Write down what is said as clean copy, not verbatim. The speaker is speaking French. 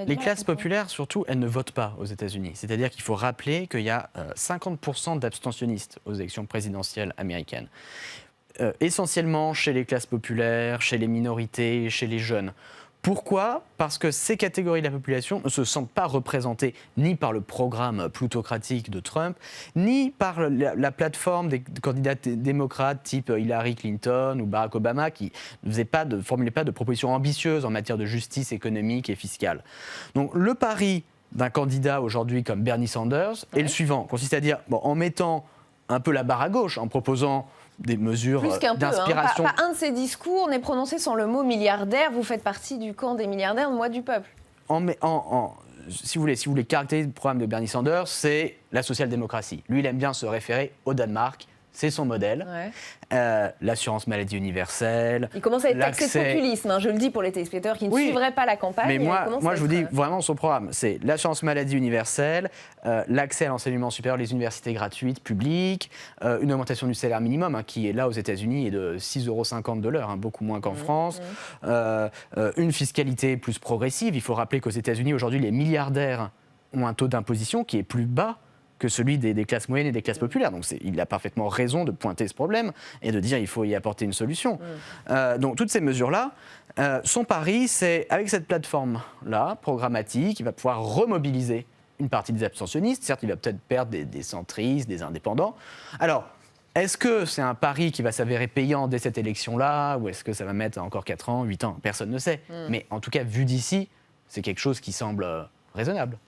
Les classes populaires, surtout, elles ne votent pas aux États-Unis. C'est-à-dire qu'il faut rappeler qu'il y a 50% d'abstentionnistes aux élections présidentielles américaines. Essentiellement chez les classes populaires, chez les minorités, chez les jeunes. Pourquoi ? Parce que ces catégories de la population ne se sentent pas représentées ni par le programme plutocratique de Trump, ni par la plateforme des candidats démocrates type Hillary Clinton ou Barack Obama qui ne formulaient pas de propositions ambitieuses en matière de justice économique et fiscale. Donc le pari d'un candidat aujourd'hui comme Bernie Sanders est le suivant, consiste à dire, en mettant un peu la barre à gauche, en proposant des mesures d'inspiration. Pas un de ces discours n'est prononcé sans le mot milliardaire. Vous faites partie du camp des milliardaires, moi du peuple. Si vous voulez caractériser le programme de Bernie Sanders, c'est la social-démocratie. Lui, il aime bien se référer au Danemark. C'est son modèle. L'assurance maladie universelle. Il commence à être taxé de populisme, je le dis pour les téléspectateurs qui ne suivraient pas la campagne. Mais moi je vous dis vraiment son programme. C'est l'assurance maladie universelle, l'accès à l'enseignement supérieur, les universités gratuites, publiques, une augmentation du salaire minimum, qui est là aux États-Unis est de 6,50 € de l'heure, beaucoup moins qu'en France. Une fiscalité plus progressive. Il faut rappeler qu'aux États-Unis, aujourd'hui, les milliardaires ont un taux d'imposition qui est plus bas que celui des classes moyennes et des classes populaires. Donc il a parfaitement raison de pointer ce problème et de dire qu'il faut y apporter une solution. Donc toutes ces mesures-là, son pari, c'est avec cette plateforme-là, programmatique, il va pouvoir remobiliser une partie des abstentionnistes. Certes, il va peut-être perdre des centristes, des indépendants. Alors, est-ce que c'est un pari qui va s'avérer payant dès cette élection-là, ou est-ce que ça va mettre encore 4 ans, 8 ans ? Personne ne sait. Mais en tout cas, vu d'ici, c'est quelque chose qui semble raisonnable.